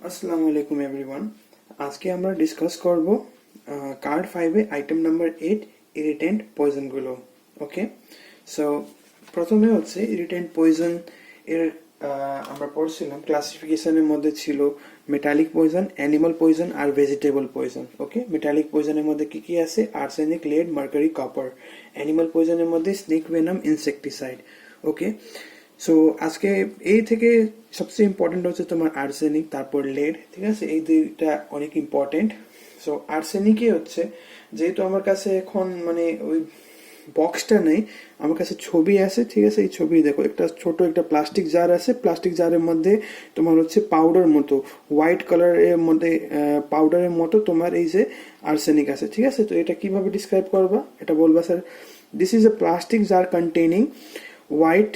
আসসালামু আলাইকুম এভরিওয়ান। আজকে আমরা ডিসকাস করব কার্ড 5 এ আইটেম নাম্বার 8 ইরিটেন্ট পয়জনগুলো। ওকে, সো প্রথমে হচ্ছে ইরিটেন্ট পয়জন এর আমরা পড়ছিলাম ক্লাসিফিকেশনের মধ্যে ছিল মেটালিক পয়জন, অ্যানিমাল পয়জন আর ভেজিটেবল পয়জন। ওকে, মেটালিক পয়জনের মধ্যে কি কি আছে? Arsenic, lead, mercury, copper. Animal পয়জনের মধ্যে snake venom, insecticide. Okay, so আজকে এই থেকে সবচেয়ে ইম্পর্টেন্ট হচ্ছে তোমার আর্সেনিক, তারপর লেড। ঠিক আছে, এই দুইটা অনেক ইম্পর্টেন্ট। সো আর্সেনিকে হচ্ছে, যেহেতু আমার কাছে এখন মানে ওই বক্সটা নেই, আমার কাছে ছবি আছে। ঠিক আছে, এই ছবি দেখো, একটা ছোট একটা প্লাস্টিক জার আছে। প্লাস্টিক জারের মধ্যে তোমার হচ্ছে পাউডার মতো, হোয়াইট কালারের মধ্যে পাউডারের মতো তোমার এই যে আর্সেনিক আছে। ঠিক আছে, তো এটা কিভাবে ডিসক্রাইব করবা? এটা বলবা, sir this is a plastic jar containing white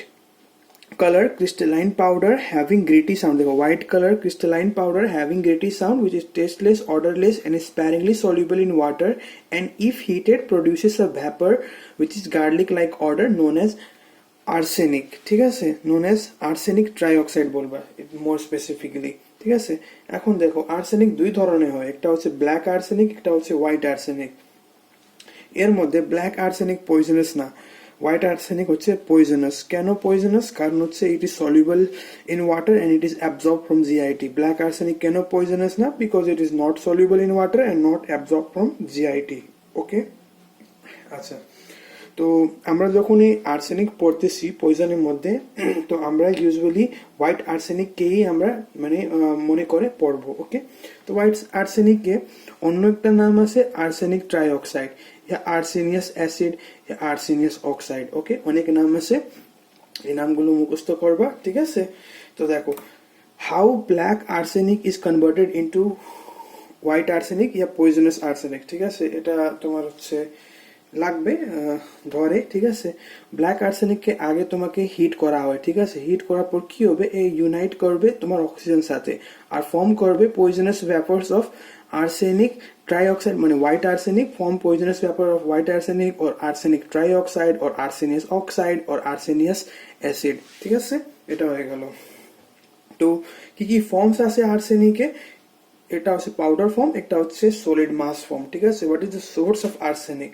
color crystalline powder having gritty sound. देखो, white color crystalline powder having gritty sound which is tasteless, odorless and is sparingly soluble in water, and if heated produces a vapor which is garlic like odor known as arsenic. ঠিক আছে, known as arsenic trioxide বলবা more specifically। ঠিক আছে, এখন দেখো arsenic দুই ধরনের হয়, একটা হচ্ছে ব্ল্যাক আর্সেনিক, একটা হচ্ছে হোয়াইট আর্সেনিক। এর মধ্যে ব্ল্যাক আর্সেনিক পয়জনাস না, হোয়াইট আর্সেনিক হচ্ছে পয়জনাস। কেন পয়জনাস? কারণ হচ্ছে it is soluble in water and it is absorb from GIT. Black arsenic কেন পয়জনাস না? Because it is not soluble in water and not absorb from GIT. Okay, আচ্ছা, তো আমরা যখন এই আর্সেনিক পড়তেছি পয়জনের মধ্যে, তো আমরা ইউজুয়ালি হোয়াইট আর্সেনিককেই আমরা মানে মনে করে পড়বো। ওকে, তো হোয়াইট আর্সেনিককে অন্য একটা নাম আছে আর্সেনিক ট্রাইঅক্সাইড, আর্সেনিয়াস অ্যাসিড, আর্সেনিয়াস অক্সাইড। ওকে, অনেক নাম আছে, এই নামগুলো মুখস্থ করবা। ঠিক আছে, তো দেখো, how black arsenic is converted into white arsenic yeah poisonous arsenic. ঠিক আছে, এটা তোমার হচ্ছে লাগবে ধরে। ঠিক আছে, ব্ল্যাক আর্সেনিককে আগে তোমাকে হিট করা হয়। ঠিক আছে, হিট করার পর কি হবে? এই ইউনাইট করবে তোমার অক্সিজেন সাথে আর ফর্ম করবে পয়জনাস ভ্যাপরস অফ arsenic trioxide, মানে white arsenic form poisonous vapor of white arsenic or arsenic trioxide or arsenious oxide or arsenious acid। ঠিক আছে, এটা হয়ে গেল। তো কি কি ফর্মস আছে আর্সেনিকে? এটা হচ্ছে পাউডার ফর্ম, একটা হচ্ছে সলিড মাস ফর্ম। ঠিক আছে, what is the source of arsenic?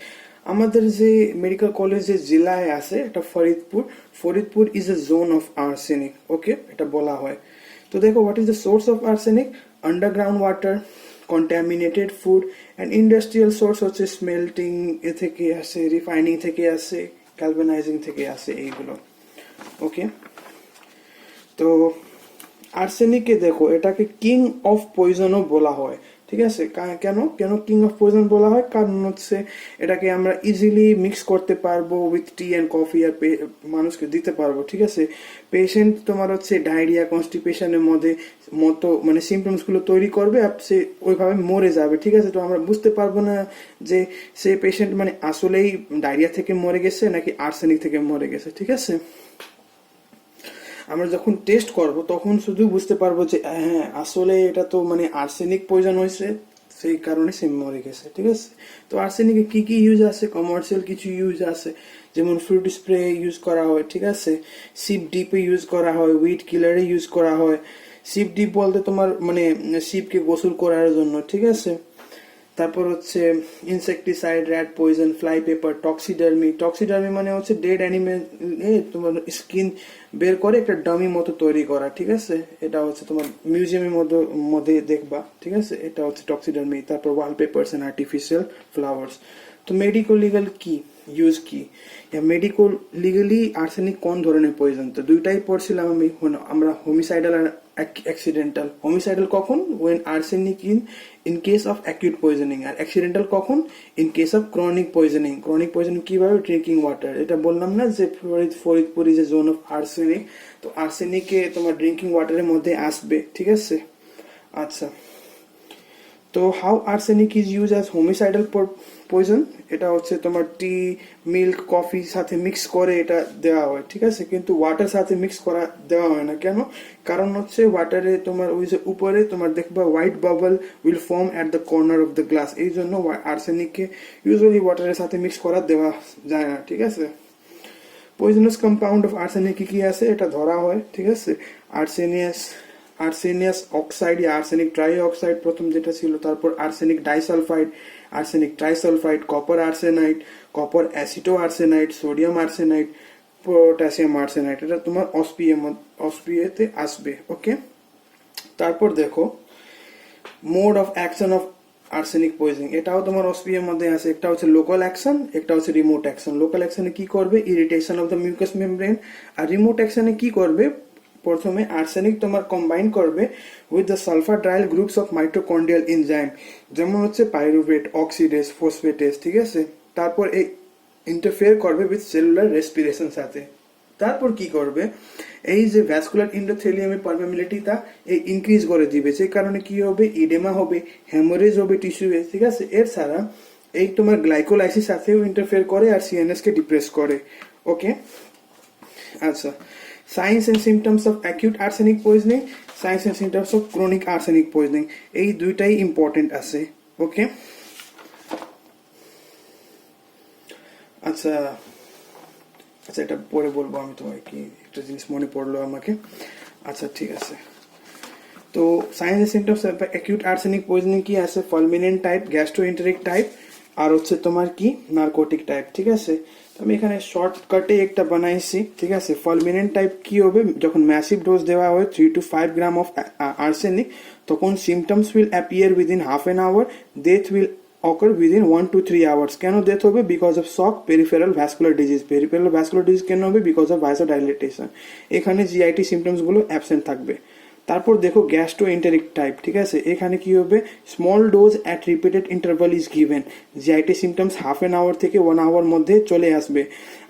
আমাদের যে মেডিকেল কলেজ যে জেলায় আছে, এটা Faridpur. Faridpur is a zone of arsenic. Okay, এটা বলা হয়। তো দেখো, what is the source of arsenic? Underground water, contaminated food and industrial source হচ্ছে স্মেল্টিং এ থেকে আসে, রিফাইনিং থেকে আসে, গ্যালভানাইজিং থেকে আসে, এইগুলো। ওকে, তো আর্সেনিককে দেখো, এটাকে কিং অফ পয়জনও বলা হয়। ঠিক আছে, কেন কেন কিং অফ পয়জন বলা হয়? কারণ হচ্ছে এটাকে আমরা ইজিলি মিক্স করতে পারবো উইথ টি অ্যান্ড কফি, আর মানুষকে দিতে পারবো। ঠিক আছে, পেশেন্ট তোমার হচ্ছে ডায়রিয়া, কনস্টিপেশনের মতো মানে সিমটমস গুলো তৈরি করবে আর সে ওইভাবে মরে যাবে। ঠিক আছে, তো আমরা বুঝতে পারবো না যে সে পেশেন্ট মানে আসলেই ডায়রিয়া থেকে মরে গেছে নাকি আর্সেনিক থেকে মরে গেছে। ঠিক আছে, আমরা যখন টেস্ট করব তখন শুধু বুঝতে পারবো যে হ্যাঁ, আসলে এটা তো মানে আর্সেনিক পয়জন হয়েছে, সেই কারণে সে মরে গেছে। ঠিক আছে, তো আর্সেনিকে কি কি ইউজ আছে? কমার্শিয়াল কিছু ইউজ আছে, যেমন ফ্রুট স্প্রে ইউজ করা হয়। ঠিক আছে, সিপ ডিপে ইউজ করা হয়, উইড কিলারে ইউজ করা হয়। সিপ ডিপ বলতে তোমার মানে সিপকে গোসল করার জন্য। ঠিক আছে, তারপর হচ্ছে insecticide, rat poison, fly paper, taxidermy. Taxidermy মানে হচ্ছে ডেড অ্যানিমেল তোমার স্কিন বের করে একটা ডামি মতো তৈরি করা। ঠিক আছে, এটা হচ্ছে তোমার মিউজিয়ামের মধ্যে দেখবা। ঠিক আছে, এটা হচ্ছে টক্সিডার্মি। তারপর ওয়ালপেপারস এন্ড আর্টিফিশিয়াল ফ্লাওয়ার্স। তো মেডিকো লিগাল কি ইউজ কি? মেডিকো লিগালি আর্সেনিক কোন ধরনের পয়জন? তো দুইটাই পড়ছিলাম আমরা হোমিসাইডাল আর অ্যাক্সিডেন্টাল। হোমিসাইডাল কখন? when arsenic in case of acute poisoning, আর অ্যাক্সিডেন্টাল কখন? in case of chronic poisoning। chronic poisoning কিভাবে? Drinking water. এটা বললাম না যে Faridpur is a zone of arsenic, তো আর্সেনিকে তোমার ড্রিঙ্কিং ওয়াটারের মধ্যে আসবে। ঠিক আছে, আচ্ছা, তো how arsenic is use as homicidal poison? এটা হচ্ছে তোমার টি, মিল্ক, কফি সাথে মিক্স করে এটা দেওয়া হয়। ঠিক আছে, কিন্তু ওয়াটার সাথে মিক্স করা দেওয়া হয় না। কেন? কারণ হচ্ছে ওয়াটারে তোমার ওই যে উপরে তোমার দেখবা white bubble will form at the corner of the glass, এই জন্য আর্সেনিককে ইউজুয়ালি ওয়াটারের সাথে মিক্স করা দেওয়া যায় না। ঠিক আছে, পয়জনাস কম্পাউন্ড অফ আর্সেনিক কি কি আছে এটা ধরা হয়। ঠিক আছে, arsenious arsenious oxide, arsenic trioxide প্রথম যেটা ছিল, তারপর arsenic disulphide, arsenic trisulphide, copper arsenide, copper acetoarsenide, sodium arsenide, potassium arsenide, এটা তোমার অসপিএতে আসবে। ওকে, তারপর দেখো mode of action of arsenic poisoning, এটাও তোমার অসপিএর মধ্যে আছে। একটা হচ্ছে লোকাল অ্যাকশন, একটা হচ্ছে রিমোট অ্যাকশন। লোকাল অ্যাকশনে কি করবে, irritation of the mucous membrane. আর রিমোট অ্যাকশনে কি করবে, প্রথমে আর্সেনিক তোমার কম্বাইন করবে with the sulphydryl groups of mitochondrial enzyme, যেমন হচ্ছে পাইরুভেট, অক্সিডেজ, ফসফেটেজ, ঠিক আছে। তারপর এই ইন্টারফেয়ার করবে উইথ সেলুলার রেসপিরেশন সাথে। তারপর কি করবে, এই যে ভ্যাসকুলার এন্ডোথেলিয়ামের পারমেবিলিটিটা এই ইনক্রিজ করে দিবে, যে কারণে কি হবে, ইডেমা হবে, হেমোরেজ হবে টিস্যুয়ে, ঠিক আছে। এর ছাড়া এই তোমার গ্লাইকোলাইসিস সাথেও ইন্টারফেয়ার করে আর সিএনএস কে ডিপ্রেস করে। ওকে, আচ্ছা, signs and symptoms of acute arsenic poisoning, signs and symptoms of chronic arsenic poisoning, এই দুইটাই ইম্পর্টেন্ট আছে। ওকে, আচ্ছা আচ্ছা, এটা পরে বলবো আমি তোমাকে, কি একটা জিনিস মনে পড়লো আমাকে। আচ্ছা ঠিক আছে, তো signs and symptoms of acute arsenic poisoning কি আছে, ফালমিনেন্ট টাইপ, গ্যাস্ট্রোএন্টেরিক টাইপ, আর হচ্ছে তোমার কি নার্কোটিক টাইপ, ঠিক আছে। আমি এখানে শর্টকাটে একটা বানাইছি, ঠিক আছে। ফালমিনেন্ট টাইপ কি হবে, যখন ম্যাসিভ ডোজ দেওয়া হয় 3 to 5 গ্রাম অফ আর্সেনিক, তখন symptoms will appear within half an hour, death will occur within 1 to 3 hours. কেন ডেথ হবে, because of shock, peripheral vascular disease. Peripheral vascular disease কেন হবে, বিকজ অফ ভাইসোডাইলেটেশন। এখানে GIT symptoms গুলো absent থাকবে। তারপর দেখো গ্যাস্ট্রোএন্টেরিক টাইপ, ঠিক আছে। এখানে কি হবে, small dose at repeated interval is given. GIT symptoms half an hour থেকে 1 আওয়ার মধ্যে চলে আসবে।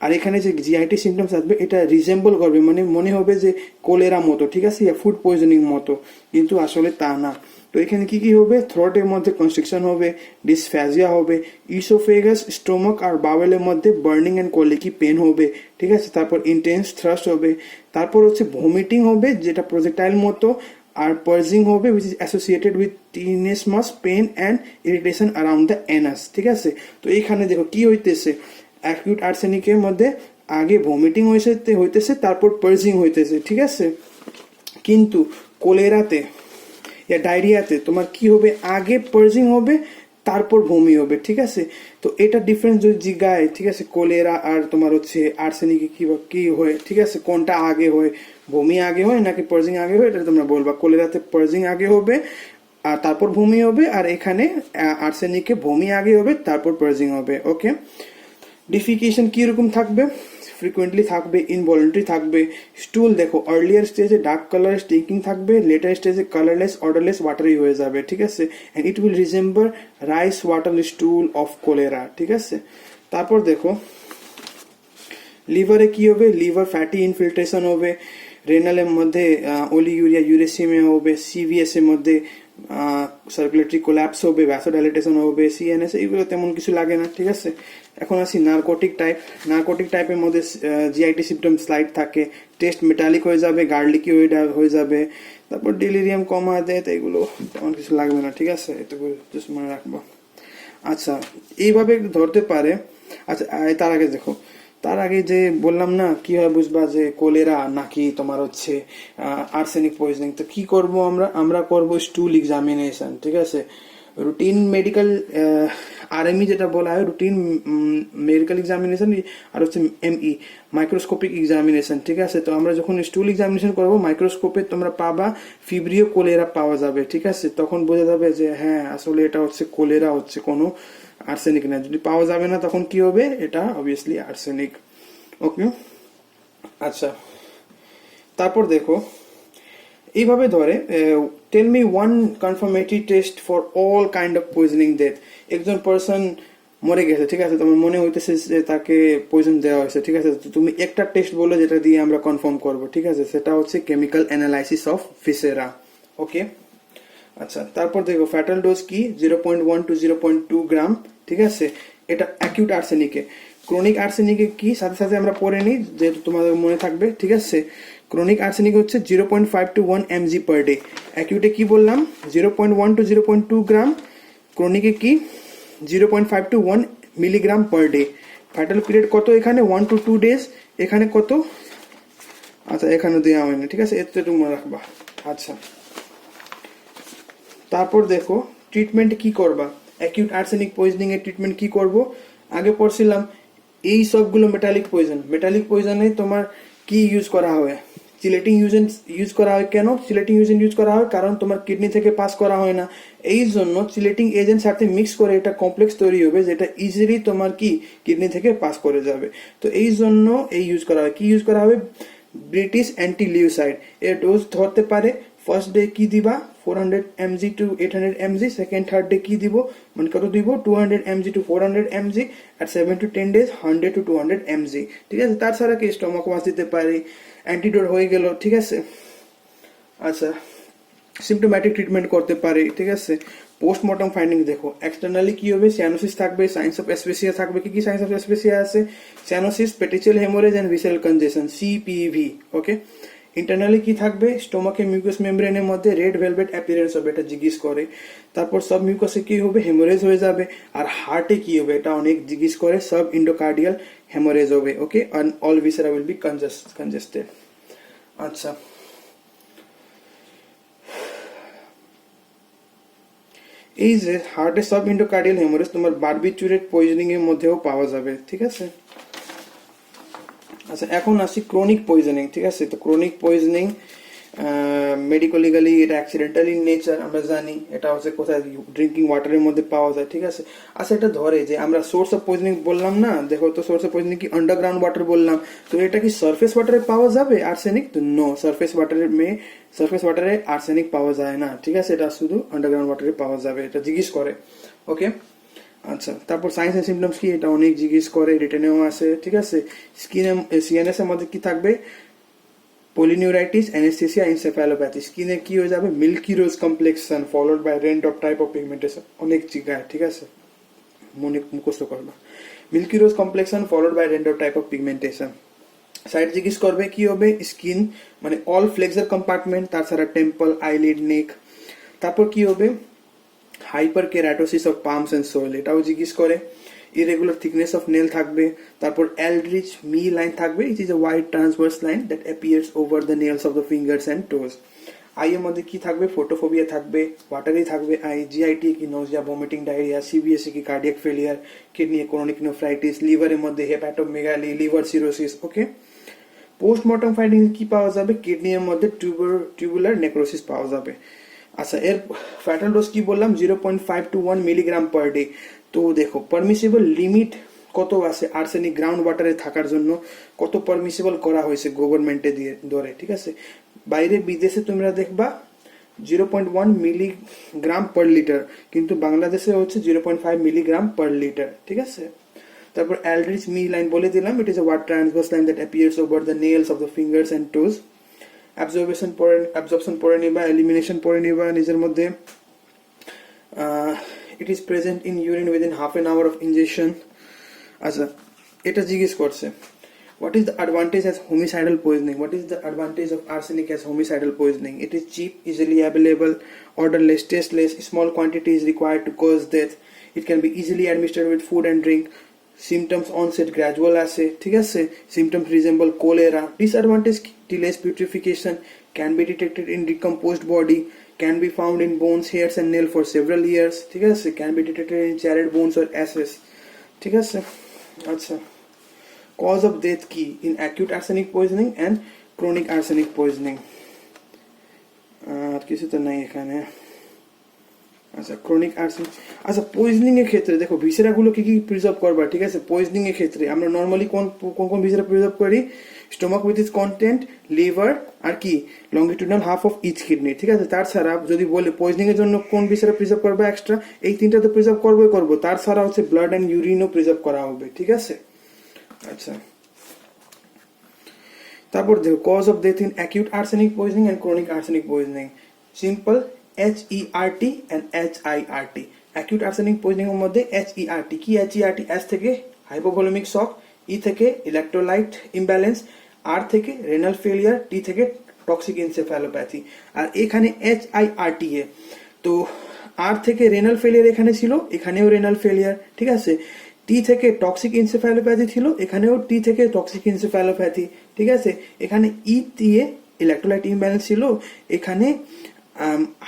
আর এখানে যে জিআইটি সিমটমস আসবে, এটা রিজেম্বল করবে, মানে মনে হবে যে কোলেরা মতো, ঠিক আছে, ইয়া ফুড পয়জনিং মতো, কিন্তু আসলে তা না। তো এখানে কি কি হবে, থ্রোটের মধ্যে কনস্ট্রিকশন হবে, ডিসফ্যাজিয়া হবে, ইসোফেগাস, স্টোমাক আর বাওয়েলের মধ্যে বার্নিং এন্ড কোলিকি পেন হবে, ঠিক আছে। তারপর ইন্টেন্স থ্রাস্ট হবে, তারপর হচ্ছে ভমিটিং হবে যেটা প্রজেক্টাইল মতো, আর পার্জিং হবে which is associated with tenesmus, pain and irritation around the anus, ঠিক আছে। তো এইখানে দেখো কি হইতেছে, অ্যাকিউট আর্সেনিকের মধ্যে আগে ভমিটিং হইতেছে, তারপর পার্জিং হইতেছে, ঠিক আছে। কিন্তু কোলেরাতে या ডায়রিয়াতে তোমার কি হবে, আগে পার্জিং হবে তারপর বমি হবে, ঠিক আছে। তো এটা ডিফারেন্স যদি জিগায়, ঠিক আছে, কোলেরা আর তোমার হচ্ছে আর্সেনিকে কি হয়, ঠিক আছে, কোনটা আগে হয়, বমি আগে হয় নাকি পার্জিং আগে হয়, এটা তোমরা বলবা। কোলেরাতে পার্জিং আগে হবে আর তারপর বমি হবে, আর এখানে আর্সেনিকে বমি আগে হবে তারপর পার্জিং হবে। ওকে, ডিফিকেশন কি রকম থাকবে, ফ্রিকুয়েন্টলি থাকবে, ইনভলিউন্টারি থাকবে। স্টুল দেখো আর্লিয়ার স্টেজে ডার্ক কালার স্টিকিং থাকবে, লেটার স্টেজে কালারলেস, অর্ডারলেস, ওয়াটারি হয়ে যাবে, ঠিক আছে। And it will resemble rice water stool of cholera, ঠিক আছে। তারপর দেখো লিভারে কি হবে, লিভার ফ্যাটি ইনফিল্ট্রেশন হবে, রেনালের মধ্যে ওলিউরিয়া, ইউরেসিমিয়া হবে, সিভিএস এর মধ্যে সার্কুলেটরি কোল্যাপস হবে, ভ্যাসোডাইলেটেশন হবে, সিএনএস, এইগুলো তেমন কিছু লাগে না, ঠিক আছে। এখন আসি নার্কোটিক টাইপ। নার্কোটিক টাইপের মধ্যে জিআইটি সিমটম স্লাইড থাকে, টেস্ট মেটালিক হয়ে যাবে, গার্লিকি হয়ে যাবে, তারপর ডিলিরিয়াম কমা দেয়, তো এগুলো তেমন কিছু লাগবে না, ঠিক আছে, এটুকু জাস্ট মনে রাখবো। আচ্ছা, এইভাবে ধরতে পারে। আচ্ছা, তার আগে দেখো, তার আগে যে বললাম না কিভাবে বুঝবা যে কোলেরা নাকি তোমার হচ্ছে আর্সেনিক পয়জনিং, তো কি করব আমরা করব স্টুল এক্সামিনেশন, ঠিক আছে। রুটিন মেডিকেল আরএমই যেটা বলা হয়, রুটিন মেডিকেল এক্সামিনেশন, আর হচ্ছে এমই মাইক্রোস্কোপিক এক্সামিনেশন, ঠিক আছে। তো আমরা যখন স্টুল এক্সামিনেশন করব, মাইক্রোস্কোপে তোমরা পাবা ফিব্রিও কোলেরা পাওয়া যাবে, ঠিক আছে। তখন বোঝা যাবে যে হ্যাঁ আসলে এটা হচ্ছে কোলেরা, হচ্ছে কোনো আর্সেনিক না। যদি পাওয়া যাবে না তখন কি হবে, এটা অবভিয়াসলি আর্সেনিক। ওকে, আচ্ছা, তারপর দেখো এইভাবে ধরে, tell me one confirmatory test for all kind of poisoning death. একজন পার্সন মরে গেছে, ঠিক আছে, তোমার মনে হইতেছে যে তাকে পয়জন দেওয়া হয়েছে, ঠিক আছে। তো তুমি একটা টেস্ট বলো যেটা দিয়ে আমরা কনফার্ম করব, ঠিক আছে। সেটা হচ্ছে কেমিক্যাল অ্যানালাইসিস অফ ভিসেরা। ওকে, আচ্ছা, তারপর দেখো ফ্যাটাল ডোজ কি, 0.1 to 0.2 গ্রাম, ঠিক আছে। এটা অ্যাকিউট আর্সেনিকে। ক্রনিক আর্সেনিকে কি সাথে সাথে আমরা পড়ে নিই, যেহেতু তোমাদের মনে থাকবে, ঠিক আছে। ক্রনিক আর্সেনিক হচ্ছে 0.5 to 1 mg per day। অ্যাকিউটে কি বললাম, 0.1 to 0.2 গ্রাম। ক্রনিকে কি, 0.5 to 1 milligram per day. Fatal period কত এখানে, 1 to 2 days। এখানে কত, আচ্ছা এখানে দেওয়া হয়নি, ঠিক আছে, এতটুকু মনে রাখবা। আচ্ছা। তারপর দেখো ট্রিটমেন্ট কি করবা, অ্যাকিউট আর্সেনিক পয়জনিং এর ট্রিটমেন্ট কি করব। আগে পড়ছিলাম এই সবগুলো মেটালিক পয়জন। মেটালিক পয়জনে তোমার কি ইউজ করা হয়, চিলেটিং ইউজ করা হয়। কেন চিলেটিং এজেন্ট ইউজ করা হয়? কারণ তোমার কিডনি থেকে পাস করা হয় না, এই জন্য চিলেটিং এজেন্ট সাথে মিক্স করে এটা কমপ্লেক্স তৈরি হবে যেটা ইজিলি তোমার কি কিডনি থেকে পাস করে যাবে। তো এই জন্য এই ইউজ করা হয়। কি ইউজ করা হবে? British anti lewisite. এর ডোজ ধরতে পারে ফার্স্ট ডে কি দিবা 400 mg to 800 mg, second third day কি দিব মানে কত দিব 200 mg টু 400 mg, আর 7 to 10 days 100 to 200 mg। ঠিক আছে, তাছাড়া কি স্টমাক ওয়াশ দিতে পারে, অ্যান্টিডোট হয়ে গেল। ঠিক আছে, আচ্ছা সিমটোম্যাটিক ট্রিটমেন্ট করতে পারে। ঠিক আছে, পোস্টমর্টম ফাইন্ডিং দেখো এক্সটার্নালি কি হবে, সিয়ানোসিস থাকবে, সাইন্স অফ অ্যাসপেসিয়া থাকবে। কি কি সাইন্স অফ অ্যাসপেসিয়া আছে? Cyanosis, petechial haemorrhage and visceral congestion, CPV. Okay, internally কি থাকবে, স্টোমাকে মিউকাস মেমব্রেনের মধ্যে রেড ভেলভেট অ্যাপিয়ারেন্স হবে, এটা জিজ্ঞেস করে। তারপর সব মিউকাসে কি হবে, হেমোরেজ হয়ে যাবে। আর হার্টে কি হবে, এটা অনেক জিজ্ঞেস করে, সব ইন্ডোকার্ডিয়াল হেমোরেজ হবে। Okay, and all viscera will be congested. আচ্ছা, এই যে হার্টের সব ইন্ডোকার্ডিয়াল হেমোরেজ তোমার বারবিচুরেট পয়জনিং এর মধ্যেও পাওয়া যাবে। ঠিক আছে, আচ্ছা এখন আসি ক্রনিক পয়জনিং। ঠিক আছে, তো ক্রনিক পয়জনিং মেডিকোলিগালি এটা অ্যাক্সিডেন্টাল ইন নেচার, আমরা জানি। এটা হচ্ছে কোথায়, ড্রিঙ্কিং ওয়াটারের মধ্যে পাওয়া যায়। ঠিক আছে, আচ্ছা এটা ধরে যে আমরা সোর্স অফ পয়জনিং বললাম না, দেখো তো সোর্স অফ পয়জনিং কি আন্ডারগ্রাউন্ড ওয়াটার বললাম, তো এটা কি সারফেস ওয়াটারে পাওয়া যাবে আর্সেনিক? তো নো, সারফেস ওয়াটারে আর্সেনিক পাওয়া যায় না। ঠিক আছে, এটা শুধু আন্ডারগ্রাউন্ড ওয়াটারে পাওয়া যাবে, এটা জিজ্ঞেস করে। ওকে, আচ্ছা তারপর সাইন্স এন্ড সিমটমস কি, এটা অনেক জিজ্ঞেস করে, রিটেনেও আছে। ঠিক আছে, সিএনএস এর মধ্যে কি থাকবে, পলিনিউরাইটিস, অ্যানেস্থেসিয়া, এনসেফালোপ্যাথি। স্কিনে কি হয়ে যাবে, milky rose complexion followed by rent of type of pigmentation, অনেক জিজ্ঞাসা। ঠিক আছে, মনে মুখস্থ করবা, milky rose complexion followed by rent of type of pigmentation. Side জিজ্ঞেস করবে কি হবে, স্কিন মানে অল ফ্লেক্সার কম্পার্টমেন্ট, তাছাড়া টেম্পল, আইলিড, নেক। তারপর কি হবে, hyper keratosis of palms and sole, এটাও জিজ্ঞেস করে। ইরেগুলার থিকনেস অফ নেল থাকবে। তারপর এলড্রিচ মি লাইন থাকবে, it is a wide transverse line that appears over the nails of the fingers and toes. আই এর মধ্যে কি থাকবে, ফোটোফোবিয়া থাকবে, ওয়াটারি থাকবে আই। জিআইটি কি নোজিয়া, ভমিটিং, ডায়রিয়া। সিবিএসই কি cardiac failure, kidney chronic nephritis. লিভারের মধ্যে হেপাটোমেগালি, লিভার সিরোসিস। ওকে, পোস্টমর্টম ফাইন্ডিং কি পাওয়া যাবে, কিডনির মধ্যে টিউবুলার নেক্রোসিস পাওয়া যাবে। আচ্ছা, এর ফ্যাটাল ডোজ কি বললাম, 0.5 to 1 মিলিগ্রাম পার ডে। তো দেখো পারমিসিবল লিমিট কত আছে আর্সেনিক গ্রাউন্ড ওয়াটারে থাকার জন্য, কত পারমিসিবল করা হয়েছে গভর্নমেন্টে দিয়ে ধরে। ঠিক আছে, বাইরে বিদেশে তোমরা দেখবা 0.1 মিলিগ্রাম পার লিটার, কিন্তু বাংলাদেশে হচ্ছে 0.5 মিলিগ্রাম পার লিটার। ঠিক আছে, তারপর এলড্রিচ মি লাইন বলে দিলাম, it is a wide transverse line that appears over the nails of the fingers and toes. Absorption পড়ে নিবা, এলিমিনেশন পড়ে নিবা নিজের মধ্যে। It is present in urine within half an hour of injection. আচ্ছা, এটা জিজ্ঞেস করছে, what is the advantage as homicidal poisoning? What is the advantage of arsenic as homicidal poisoning? It is cheap, easily available, odorless, tasteless, small quantity is required to cause death. It can be easily administered with food and drink. Symptoms onset gradual আছে, ঠিক আছে। Symptoms resemble cholera. Disadvantage, delayed putrefaction, can be detected in decomposed body, can be found in bones, hairs and nail for several years, ঠিক আছে। Can be detected in charred bones or ashes, ঠিক আছে। আচ্ছা, cause of death কি, in acute arsenic poisoning and chronic arsenic poisoning। আর কিছু তো নাই এখানে। আচ্ছা, ক্রনিক আর্সেনিক। আচ্ছা, পয়জনিং এর ক্ষেত্রে দেখো ভিসেরা গুলো কি কি প্রিজার্ভ করবা। ঠিক আছে, পয়জনিং এর ক্ষেত্রে আমরা নরমালি কোন কোন ভিসেরা প্রিজার্ভ করি, stomach with its content, liver, আর কি longitudinal half of each kidney. ঠিক আছে, তার ছাড়া যদি বলে পয়জনিং এর জন্য কোন ভিসেরা প্রিজার্ভ করবা এক্সট্রা, এই তিনটা তো প্রিজার্ভ করবো, তার ছাড়া হচ্ছে ব্লাড এন্ড ইউরিনও প্রিজার্ভ করা হবে। ঠিক আছে, আচ্ছা তারপর দেখো cause of death in acute arsenic poisoning and chronic arsenic poisoning. Simple HERT and HIRT। Acute arsenic poisoning এর মধ্যে HERT কি, HERT S থেকে হাইপোভলিমিক শক, E থেকে ইলেকট্রোলাইট ইমব্যালেন্স, R থেকে রেনাল ফেলিয়ার, T থেকে টক্সিক এনসেফালোপ্যাথি। আর এখানে HIRT এ তো R থেকে রেনাল ফেলিয়ার এখানে ছিল, এখানেও রেনাল ফেলিয়ার। ঠিক আছে, T থেকে টক্সিক এনসেফালোপ্যাথি ছিল, এখানেও T থেকে টক্সিক এনসেফালোপ্যাথি। ঠিক আছে, এখানে E দিয়ে ইলেকট্রোলাইট ইমব্যালেন্স ছিল, এখানে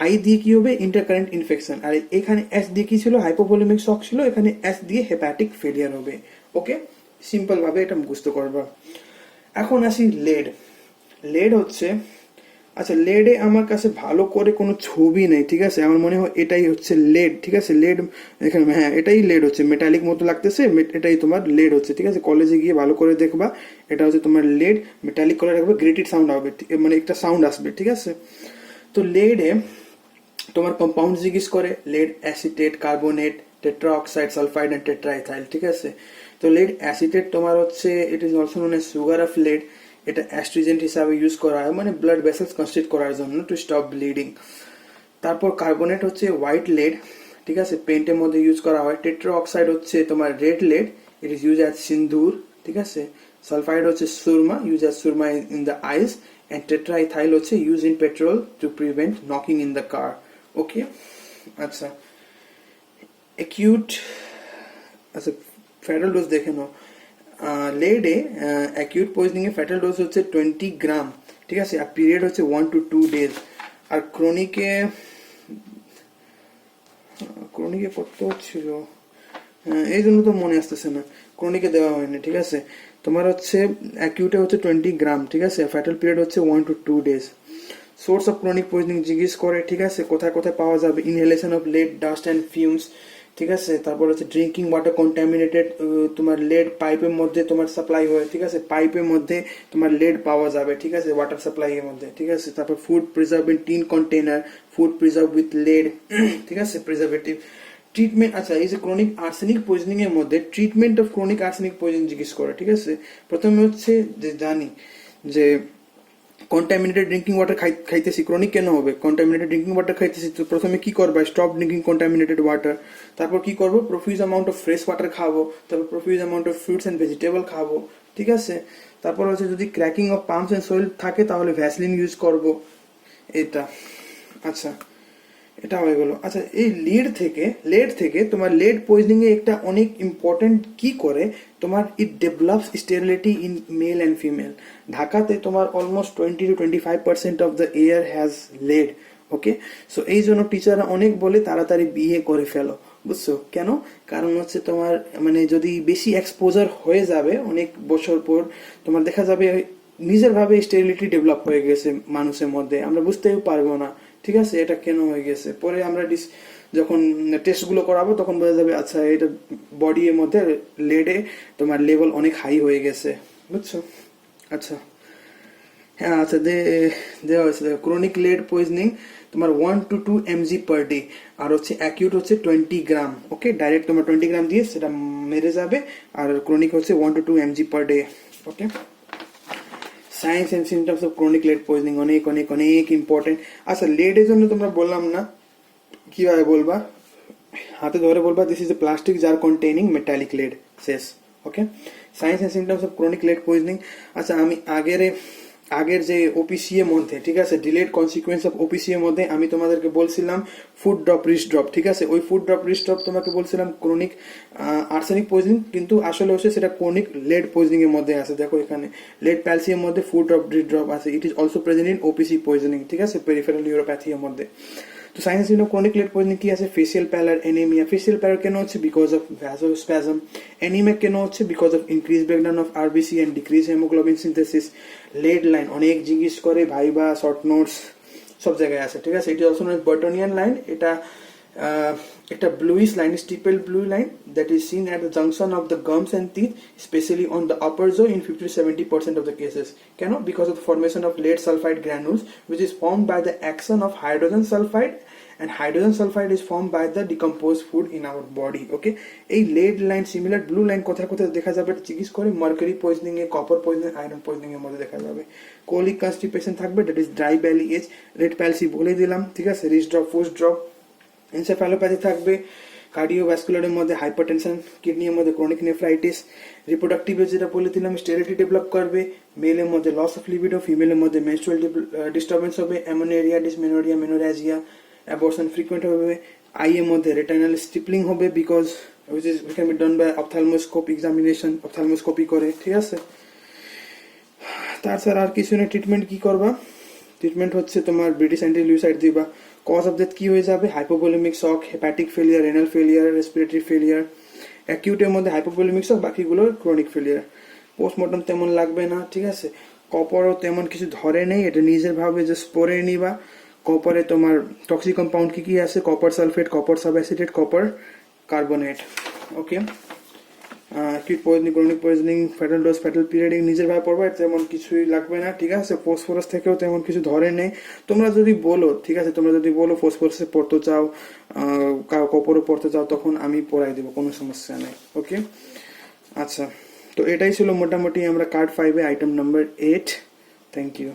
আই দিয়ে কি হবে ইন্টারকারেন্ট ইনফেকশন, আর এখানে এস দিয়ে কি ছিল হাইপোভলিমিক শক ছিল, এখানে এস দিয়ে হেপাটিক ফেলিয়ার হবে। ওকে, সিম্পল ভাবে এটা মুখস্থ করবা। এখন আসি লেড। লেড হচ্ছে, আচ্ছা লেডে আমার কাছে ভালো করে কোনো ছবি নেই, ঠিক আছে, আমার মনে হয় এটাই হচ্ছে লেড, ঠিক আছে, লেড এখানে, হ্যাঁ এটাই লেড হচ্ছে, মেটালিক মতো লাগতেছে, এটাই তোমার লেড হচ্ছে, ঠিক আছে, কলেজে গিয়ে ভালো করে দেখবা, এটা হচ্ছে তোমার লেড, মেটালিক কালার হবে, গ্রেটেড সাউন্ড হবে, মানে একটা সাউন্ড আসবে, ঠিক আছে। তো লেডে তোমার কম্পাউন্ড জিজ্ঞেস করে, lead acetate, carbonate, tetroxide, sulphide and tetraethyl, ঠিক আছে। তো লেড অ্যাসিটেট তোমার হচ্ছে, it is also known as sugar of lead, এটা অ্যাস্ট্রিজেন্ট হিসাবে ইউজ করা হয়, মানে ব্লাড ভেসেলস কনস্ট্রিক্ট করার জন্য, টু স্টপ ব্লিডিং। তারপর কার্বনেট হচ্ছে হোয়াইট লেড, ঠিক আছে, পেন্টের মধ্যে ইউজ করা হয়। টেট্রা অক্সাইড হচ্ছে তোমার red lead, it is use as sindoor, ঠিক আছে। সালফাইড হচ্ছে surma, use as surma in the eyes, and tetraethyl হচ্ছে use in petrol to prevent knocking in the car. Okay, আচ্ছা অ্যাকিউট, আচ্ছা ফ্যাটাল ডোজ দেখে নাও। লেডে অ্যাকিউট পয়জনিং এর ফ্যাটাল ডোজ হচ্ছে 20 গ্রাম, ঠিক আছে, আর পিরিয়ড হচ্ছে 1 to 2 days। আর ক্রনিকে কত ছিল, এই জন্য তো মনে আসতেছে না, ক্রনিকে দেওয়া হয়নি, ঠিক আছে। তোমার হচ্ছে অ্যাকিউটে হচ্ছে 20 গ্রাম, ঠিক আছে, ফ্যাটাল পিরিয়ড হচ্ছে 1 to 2 days। Source of chronic poisoning জিজ্ঞেস করে, ঠিক আছে, কোথায় কোথায় পাওয়া যাবে, inhalation of lead, dust and fumes, ঠিক আছে। তারপর হচ্ছে ড্রিঙ্কিং ওয়াটার কন্টামিনেটেড, তোমার লেড পাইপের মধ্যে তোমার সাপ্লাই হয়, ঠিক আছে, পাইপের মধ্যে তোমার লেড পাওয়া যাবে, ঠিক আছে, ওয়াটার সাপ্লাই এর মধ্যে, ঠিক আছে। তারপর food preserve in tin container, food preserve with lead, ঠিক আছে, প্রিজার্ভেটিভ। ট্রিটমেন্ট, আচ্ছা এই যে ক্রনিক আর্সেনিক পয়জনিং এর মধ্যে treatment of chronic arsenic poisoning জিজ্ঞেস করে, ঠিক আছে। প্রথমে হচ্ছে যে জানি যে কন্টামিনেটেড ড্রিঙ্কিং ওয়াটার খাইতেছি, ক্রনিক কেন হবে, কন্টামিনেটেড ড্রিঙ্কিং ওয়াটার খাইতেছি, তো প্রথমে কি করবা, স্টপ ড্রিঙ্কিং কন্টামিনেটেড ওয়াটার। তারপর কি করবো, profuse amount of fresh water খাবো, তারপর profuse amount of fruits and vegetable খাবো, ঠিক আছে। তারপর হচ্ছে যদি cracking of palms and sole থাকে তাহলে ভ্যাসলিন ইউজ করবো, এটা। আচ্ছা এটা হয়ে গেল। আচ্ছা এই লেড থেকে তোমার লেড পয়জনিং এ একটা অনেক ইম্পর্টেন্ট কি করে, তোমার it develops sterility in male and female. ঢাকাতে তোমার almost 20 to 25% of the air has lead. Okay, so এই জন্য টিচাররা অনেক বলে তাড়াতাড়ি বিয়ে করে ফেলো, বুঝছো কেন, কারণ হচ্ছে তোমার মানে যদি বেশি এক্সপোজার হয়ে যাবে অনেক বছর পর, তোমার দেখা যাবে নিজের ভাবে স্টেরিলিটি ডেভেলপ হয়ে গেছে মানুষের মধ্যে, আমরা বুঝতেই পারবো না, ঠিক আছে, এটা কেন হয়ে গেছে। পরে আমরা যখন টেস্টগুলো করাবো তখন বোঝা যাবে আচ্ছা এটা বডি এর মধ্যে লেডে তোমার লেভেল অনেক হাই হয়ে গেছে, বুঝছো। আচ্ছা হ্যাঁ, আচ্ছা দেওয়া হয়েছে ক্রনিক লেড পয়জনিং তোমার 1 to 2 mg পার ডে, আর হচ্ছে অ্যাকিউট হচ্ছে 20 গ্রাম। ওকে, ডাইরেক্ট তোমার 20 গ্রাম দিয়ে সেটা মেরে যাবে, আর ক্রনিক হচ্ছে 1 to 2 mg per day. Okay, signs and symptoms of chronic lead poisoning অনেক অনেক অনেক ইম্পর্টেন্ট। আচ্ছা লেডের জন্য তোমরা বললাম না, কিভাবে বলবা, হাতে ধরে বলবা this is a plastic jar containing metallic lead, শেষ। Okay, signs and symptoms of chronic lead poisoning. আচ্ছা আমি আগের যে ওপিসি এর মধ্যে, ঠিক আছে, ডিলেড কনসিকুয়েন্স অফ ওপিসি এর মধ্যে আমি তোমাদেরকে বলছিলাম ফুড ড্রপ রিস্ক ড্রপ, ঠিক আছে, ওই ফুড ড্রপ রিস্ক ড্রপ তোমাকে বলছিলাম ক্রনিক আর্সেনিক পয়জনিং, কিন্তু আসলে হচ্ছে সেটা ক্রনিক লেড পয়জনিং এর মধ্যে আছে। দেখো এখানে লেড প্যালসি এর মধ্যে ফুড ড্রপ রিস্ক ড্রপ আছে, ইট is also present in OPC poisoning, ঠিক আছে, পেরিফেরাল নিউরোপ্যাথি এর মধ্যে। তো সাইন্স ক্রনিক লেড পয়জনিং কি আছে, facial pallor anaemia, facial pallor কেন হচ্ছে বিকজ অফ ভ্যাসোস্প্যাজম, এনিমিয়া কেন হচ্ছে because of increase breakdown of RBC and decrease haemoglobin synthesis. Lead line অনেক জিজ্ঞেস করে, ভাইবা শর্ট নোটস সব জায়গায় আছে, ঠিক আছে, এটি অলসো নন বর্টনিয়ান লাইন, এটা একটা bluish line, stippled blue line that is seen at the junction of the gums and teeth, especially on the upper jaw in 50 to 70% of the cases. কেন, because of the formation of lead sulfide granules which is formed by the action of hydrogen sulfide, and hydrogen sulfide is formed by the decomposed food in our body. Okay, এই lead line similar blue line কোথায় কোথায় দেখা যাবে জিজ্ঞেস করে, mercury poisoning এ, copper poisoning, iron poisoning এর মধ্যে দেখা যাবে। কোলিক কনস্টিপেশন থাকবে, দ্যাট ইজ ড্রাই বেলি এজ, রেড প্যালসি বলে দিলাম, ঠিক আছে, রিস্ট ড্রপ, ফুস্ট ড্রপ। এনসেফালোপ্যাথি থাকবে, কার্ডিওভাস্কুলারের মধ্যে হাইপারটেনশন, কিডনির মধ্যে ক্রনিক নেফ্রাইটিস, রিপ্রোডাক্টিভ যেটা বলে দিলাম স্টেরিলিটি ডেভেলপ করবে, মেলের মধ্যে লস অফ লিবিডো, ফিমেলের মধ্যে মেনস্ট্রুয়াল ডিস্টারবেন্স হবে, অ্যামোনেরিয়া, ডিসমেনোরিয়া, মেনোরেজিয়া, অ্যাবর্শন ফ্রিকুয়েন্ট হবে, আই এর মধ্যে রেটাইনাল স্টিপলিং হবে because which can be done by ophthalmoscope examination, ophthalmoscopy করে, ঠিক আছে। তাছাড়া আর কিছু না, ট্রিটমেন্ট কি করবা, ট্রিটমেন্ট হচ্ছে তোমার ব্রিটিশ অ্যান্টিলিউসাইড দিবা, কজ অফ ডেথ কি হয়ে যাবে? Hypovolaemic shock, hepatic failure, renal failure, respiratory failure. অ্যাকিউটের মধ্যে হাইপোভলিমিক শক, বাকিগুলো ক্রনিক ফেলিয়ার। পোস্টমর্টম তেমন লাগবে না, ঠিক আছে। কপারও তেমন কিছু ধরে নেই, এটা নিজের ভাবে যে পরে নিবা। কপারে তোমার টক্সিক কম্পাউন্ড কি কি আছে? Copper sulphate, copper subacetate, copper carbonate. Okay, acute poisoning, chronic poisoning, fatal dose, fatal পিরিয়ডিং নিজের ভাবে পড়বা, তেমন কিছুই লাগবে না, ঠিক আছে। ফসফরাস থেকেও তেমন কিছু ধরে নেই। তোমরা যদি বলো, ঠিক আছে, তোমরা যদি বলো ফসফরাসে পড়তে চাও, কপারও পড়তে চাও, তখন আমি পড়াই দেবো, কোনো সমস্যা নেই। ওকে, আচ্ছা, তো এটাই ছিল মোটামুটি আমরা কার্ড 5-এ আইটেম নাম্বার 8। Thank you.